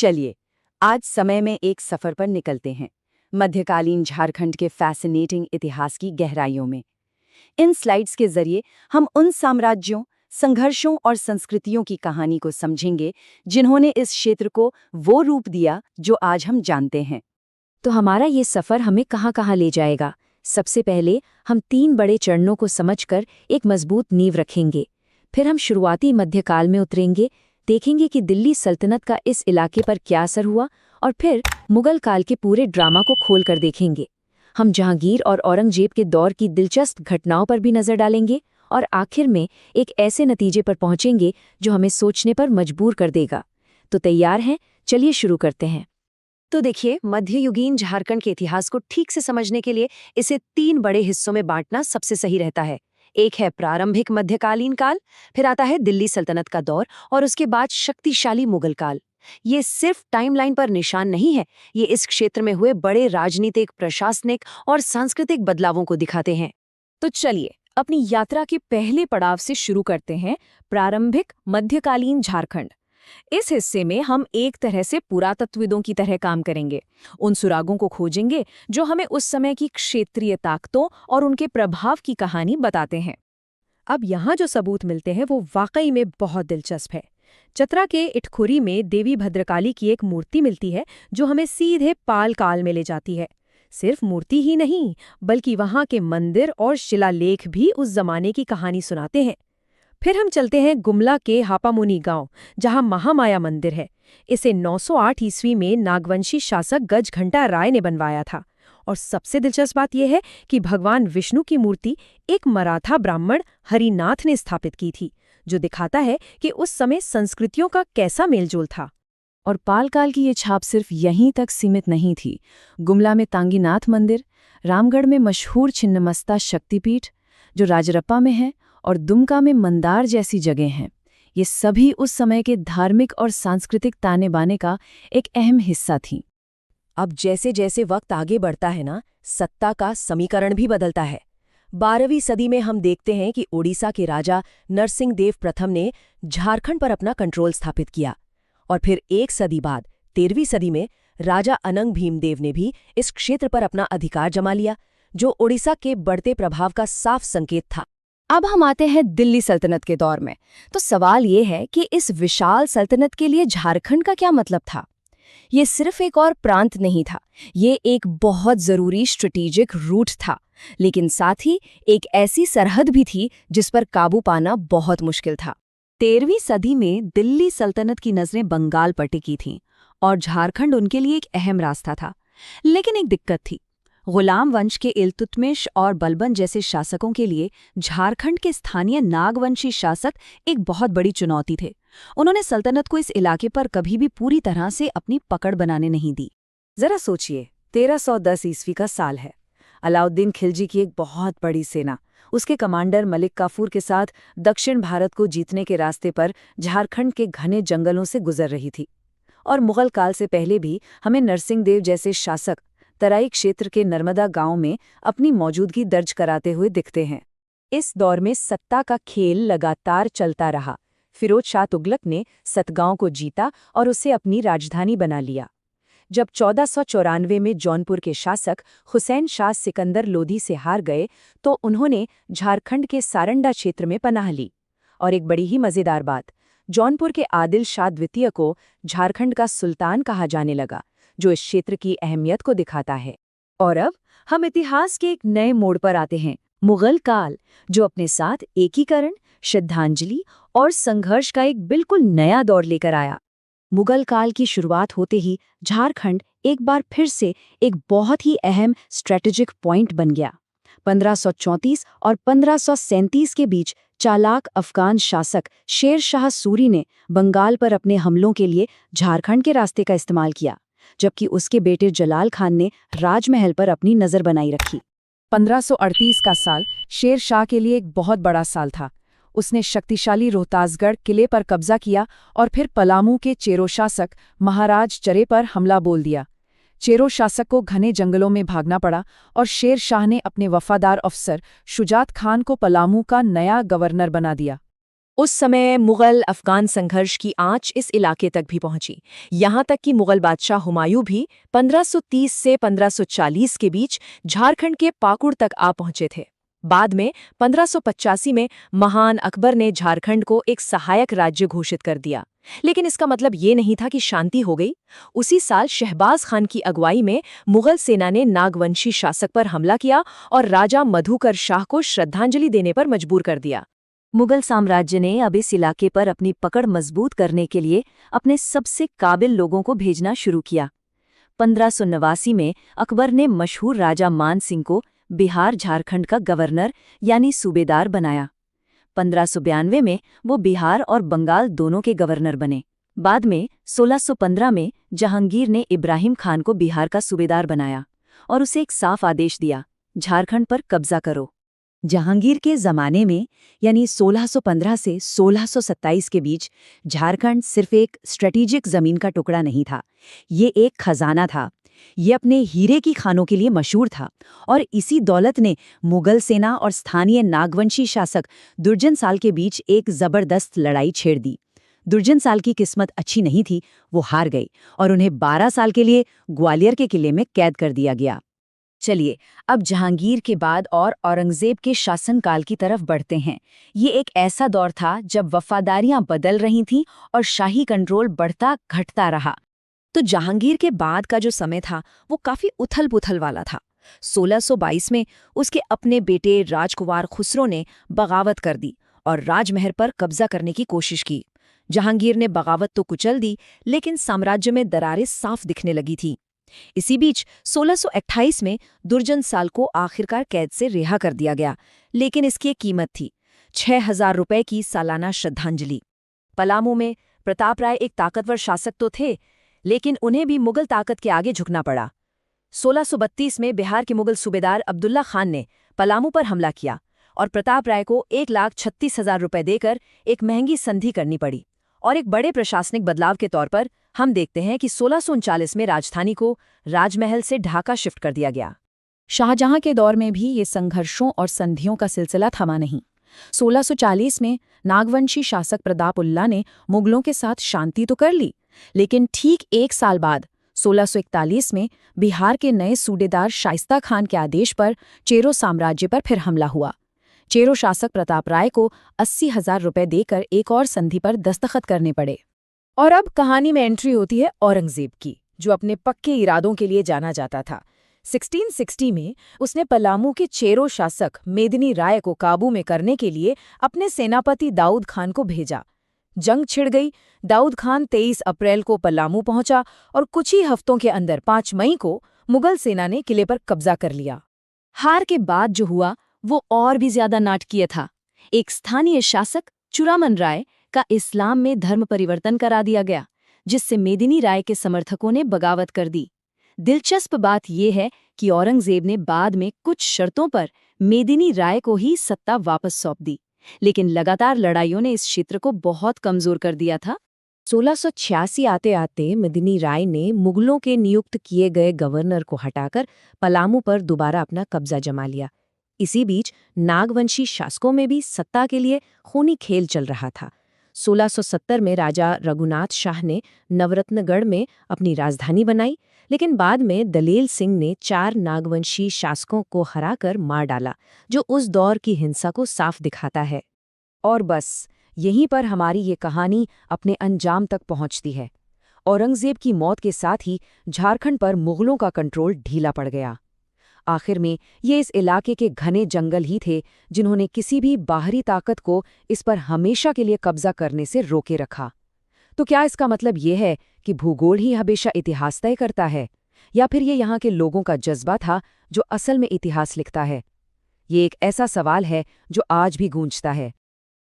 चलिए आज समय में एक सफर पर निकलते हैं, मध्यकालीन झारखंड के फैसिनेटिंग इतिहास की गहराइयों में। इन स्लाइड्स के जरिए हम उन साम्राज्यों, संघर्षों और संस्कृतियों की कहानी को समझेंगे जिन्होंने इस क्षेत्र को वो रूप दिया जो आज हम जानते हैं। तो हमारा ये सफ़र हमें कहाँ-कहाँ ले जाएगा? सबसे पहले हम 3 बड़े चरणों को समझकर एक मजबूत नींव रखेंगे। फिर हम शुरुआती मध्यकाल में उतरेंगे, देखेंगे कि दिल्ली सल्तनत का इस इलाके पर क्या असर हुआ, और फिर मुगल काल के पूरे ड्रामा को खोलकर देखेंगे। हम जहांगीर और औरंगजेब के दौर की दिलचस्प घटनाओं पर भी नज़र डालेंगे, और आखिर में एक ऐसे नतीजे पर पहुंचेंगे जो हमें सोचने पर मजबूर कर देगा। तो तैयार हैं? चलिए शुरू करते हैं। तो देखिए, मध्ययुगीन झारखंड के इतिहास को ठीक से समझने के लिए इसे 3 बड़े हिस्सों में बांटना सबसे सही रहता है। एक है प्रारंभिक मध्यकालीन काल, फिर आता है दिल्ली सल्तनत का दौर, और उसके बाद शक्तिशाली मुगल काल। ये सिर्फ टाइमलाइन पर निशान नहीं है, ये इस क्षेत्र में हुए बड़े राजनीतिक, प्रशासनिक और सांस्कृतिक बदलावों को दिखाते हैं। तो चलिए अपनी यात्रा के पहले पड़ाव से शुरू करते हैं, प्रारंभिक मध्यकालीन झारखंड। इस हिस्से में हम एक तरह से पुरातत्वविदों की तरह काम करेंगे। उन सुरागों को खोजेंगे जो हमें उस समय की क्षेत्रीय ताकतों और उनके प्रभाव की कहानी बताते हैं। अब यहाँ जो सबूत मिलते हैं वो वाकई में बहुत दिलचस्प है। चतरा के इटखुरी में देवी भद्रकाली की एक मूर्ति मिलती है जो हमें सीधे पाल काल में ले जाती है। सिर्फ मूर्ति ही नहीं, बल्कि वहाँ के मंदिर और शिलालेख भी उस जमाने की कहानी सुनाते हैं। फिर हम चलते हैं गुमला के हापामुनी गांव, जहां महामाया मंदिर है। इसे 908 ईस्वी में नागवंशी शासक गजघंटा राय ने बनवाया था। और सबसे दिलचस्प बात यह है कि भगवान विष्णु की मूर्ति एक मराठा ब्राह्मण हरिनाथ ने स्थापित की थी, जो दिखाता है कि उस समय संस्कृतियों का कैसा मेलजोल था। और पालकाल की ये छाप सिर्फ यहीं तक सीमित नहीं थी। गुमला में तांगीनाथ मंदिर, रामगढ़ में मशहूर छिन्नमस्ता शक्तिपीठ जो राजरप्पा में है, और दुमका में मंदार जैसी जगह हैं। ये सभी उस समय के धार्मिक और सांस्कृतिक ताने बाने का एक अहम हिस्सा थीं। अब जैसे जैसे वक्त आगे बढ़ता है ना, सत्ता का समीकरण भी बदलता है। 12वीं सदी में हम देखते हैं कि ओडिशा के राजा नरसिंह देव प्रथम ने झारखंड पर अपना कंट्रोल स्थापित किया। और फिर एक सदी बाद 13वीं सदी में राजा अनंग भीमदेव ने भी इस क्षेत्र पर अपना अधिकार जमा लिया, जो ओडिशा के बढ़ते प्रभाव का साफ संकेत था। अब हम आते हैं दिल्ली सल्तनत के दौर में। तो सवाल ये है कि इस विशाल सल्तनत के लिए झारखंड का क्या मतलब था? ये सिर्फ एक और प्रांत नहीं था, ये एक बहुत जरूरी स्ट्रेटेजिक रूट था, लेकिन साथ ही एक ऐसी सरहद भी थी जिस पर काबू पाना बहुत मुश्किल था। 13वीं सदी में दिल्ली सल्तनत की नजरें बंगाल पर टिकी थीं, और झारखंड उनके लिए एक अहम रास्ता था। लेकिन एक दिक्कत थी। गुलाम वंश के इल्तुतमिश और बलबन जैसे शासकों के लिए झारखंड के स्थानीय नागवंशी शासक एक बहुत बड़ी चुनौती थे। उन्होंने सल्तनत को इस इलाके पर कभी भी पूरी तरह से अपनी पकड़ बनाने नहीं दी। जरा सोचिए, 1310 ईस्वी का साल है। अलाउद्दीन खिलजी की एक बहुत बड़ी सेना उसके कमांडर मलिक काफूर के साथ दक्षिण भारत को जीतने के रास्ते पर झारखंड के घने जंगलों से गुजर रही थी। और मुगल काल से पहले भी हमें नरसिंह देव जैसे शासक तराई क्षेत्र के नर्मदा गांव में अपनी मौजूदगी दर्ज कराते हुए दिखते हैं। इस दौर में सत्ता का खेल लगातार चलता रहा। फिरोज शाह तुगलक ने सतगांव को जीता और उसे अपनी राजधानी बना लिया। जब 1494 में जौनपुर के शासक हुसैन शाह सिकंदर लोधी से हार गए, तो उन्होंने झारखंड के सारंडा क्षेत्र में पनाह ली। और एक बड़ी ही मजेदार बात, जौनपुर के आदिल शाह द्वितीय को झारखंड का सुल्तान कहा जाने लगा, जो इस क्षेत्र की अहमियत को दिखाता है। और अब हम इतिहास के एक नए मोड़ पर आते हैं, मुगल काल, जो अपने साथ एकीकरण, श्रद्धांजलि और संघर्ष का एक बिल्कुल नया दौर लेकर आया। मुगल काल की शुरुआत होते ही झारखंड एक बार फिर से एक बहुत ही अहम स्ट्रेटेजिक पॉइंट बन गया। 1534 और 1537 के बीच चालाक अफगान शासक शेर शाह सूरी ने बंगाल पर अपने हमलों के लिए झारखंड के रास्ते का इस्तेमाल किया, जबकि उसके बेटे जलाल खान ने राजमहल पर अपनी नजर बनाई रखी। 1538 का साल शेर शाह के लिए एक बहुत बड़ा साल था। उसने शक्तिशाली रोहतासगढ़ किले पर कब्जा किया और फिर पलामू के चेरो शासक महाराज चरे पर हमला बोल दिया। चेरो शासक को घने जंगलों में भागना पड़ा और शेर शाह ने अपने वफादार अफसर शुजात खान को पलामू का नया गवर्नर बना दिया। उस समय मुगल अफगान संघर्ष की आंच इस इलाके तक भी पहुंची, यहां तक कि मुगल बादशाह हुमायूं भी 1530 से 1540 के बीच झारखंड के पाकुड़ तक आ पहुंचे थे। बाद में 1585 में महान अकबर ने झारखंड को एक सहायक राज्य घोषित कर दिया, लेकिन इसका मतलब ये नहीं था कि शांति हो गई। उसी साल शहबाज खान की अगुवाई में मुगल सेना ने नागवंशी शासक पर हमला किया और राजा मधुकर शाह को श्रद्धांजलि देने पर मजबूर कर दिया। मुगल साम्राज्य ने अब इस इलाके पर अपनी पकड़ मजबूत करने के लिए अपने सबसे काबिल लोगों को भेजना शुरू किया। 1589 में अकबर ने मशहूर राजा मान सिंह को बिहार झारखंड का गवर्नर यानी सूबेदार बनाया। 1592 में वो बिहार और बंगाल दोनों के गवर्नर बने। बाद में 1615 में जहांगीर ने इब्राहिम खान को बिहार का सूबेदार बनाया और उसे एक साफ आदेश दिया, झारखंड पर कब्जा करो। जहांगीर के ज़माने में यानी 1615 से 1627 के बीच झारखंड सिर्फ एक स्ट्रेटेजिक ज़मीन का टुकड़ा नहीं था, ये एक खजाना था। ये अपने हीरे की खानों के लिए मशहूर था और इसी दौलत ने मुगल सेना और स्थानीय नागवंशी शासक दुर्जन साल के बीच एक ज़बरदस्त लड़ाई छेड़ दी। दुर्जन साल की किस्मत अच्छी नहीं थी, वो हार गई और उन्हें 12 साल के लिए ग्वालियर के किले में कैद कर दिया गया। चलिए अब जहांगीर के बाद और औरंगजेब के शासनकाल की तरफ बढ़ते हैं। ये एक ऐसा दौर था जब वफादारियां बदल रही थीं और शाही कंट्रोल बढ़ता घटता रहा। तो जहांगीर के बाद का जो समय था वो काफी उथल-पुथल वाला था। 1622 में उसके अपने बेटे राजकुमार खुसरो ने बगावत कर दी और राजमहल पर कब्जा करने की कोशिश की। जहांगीर ने बगावत तो कुचल दी, लेकिन साम्राज्य में दरारें साफ दिखने लगी थी। इसी बीच 1628 में दुर्जन साल को आखिरकार कैद से रिहा कर दिया गया, लेकिन इसकी एक कीमत थी, 6000 रुपए की सालाना श्रद्धांजलि। पलामू में प्रताप राय एक ताकतवर शासक तो थे, लेकिन उन्हें भी मुगल ताकत के आगे झुकना पड़ा। 1632 में बिहार के मुगल सूबेदार अब्दुल्ला खान ने पलामू पर हमला किया और प्रताप राय को 1,36,000 रुपए देकर एक महंगी संधि करनी पड़ी। और एक बड़े प्रशासनिक बदलाव के तौर पर हम देखते हैं कि 1639 में राजधानी को राजमहल से ढाका शिफ्ट कर दिया गया। शाहजहां के दौर में भी ये संघर्षों और संधियों का सिलसिला थमा नहीं। 1640 में नागवंशी शासक प्रतापउल्लाह ने मुगलों के साथ शांति तो कर ली, लेकिन ठीक एक साल बाद 1641 में बिहार के नए सूबेदार शाइस्ता खान के आदेश पर चेरो साम्राज्य पर फिर हमला हुआ। चेरो शासक प्रताप राय को 80,000 रुपए देकर एक और संधि पर दस्तखत करने पड़े। और अब कहानी में एंट्री होती है औरंगजेब की, जो अपने पक्के इरादों के लिए जाना जाता था। 1660 में उसने पलामू के चेरो शासक मेदिनी राय को काबू में करने के लिए अपने सेनापति दाऊद खान को भेजा। जंग छिड़ गई। दाऊद खान 23 अप्रैल को पलामू पहुंचा और कुछ ही हफ्तों के अंदर 5 मई को मुगल सेना ने किले पर कब्जा कर लिया। हार के बाद जो हुआ वो और भी ज्यादा नाटकीय था। एक स्थानीय शासक चुरामन राय का इस्लाम में धर्म परिवर्तन करा दिया गया, जिससे मेदिनी राय के समर्थकों ने बगावत कर दी। दिलचस्प बात यह है कि औरंगजेब ने बाद में कुछ शर्तों पर मेदिनी राय को ही सत्ता वापस सौंप दी, लेकिन लगातार लड़ाइयों ने इस क्षेत्र को बहुत कमजोर कर दिया था। 1686 आते आते मेदिनी राय ने मुगलों के नियुक्त किए गए गवर्नर को हटाकर पलामू पर दोबारा अपना कब्जा जमा लिया। इसी बीच नागवंशी शासकों में भी सत्ता के लिए खूनी खेल चल रहा था। 1670 में राजा रघुनाथ शाह ने नवरत्नगढ़ में अपनी राजधानी बनाई, लेकिन बाद में दलेल सिंह ने 4 नागवंशी शासकों को हराकर मार डाला, जो उस दौर की हिंसा को साफ दिखाता है। और बस यहीं पर हमारी ये कहानी अपने अंजाम तक पहुंचती है। औरंगजेब की मौत के साथ ही झारखंड पर मुगलों का कंट्रोल ढीला पड़ गया। आखिर में ये इस इलाके के घने जंगल ही थे जिन्होंने किसी भी बाहरी ताकत को इस पर हमेशा के लिए कब्जा करने से रोके रखा। तो क्या इसका मतलब ये है कि भूगोल ही हमेशा इतिहास तय करता है, या फिर ये यहाँ के लोगों का जज्बा था जो असल में इतिहास लिखता है? ये एक ऐसा सवाल है जो आज भी गूंजता है।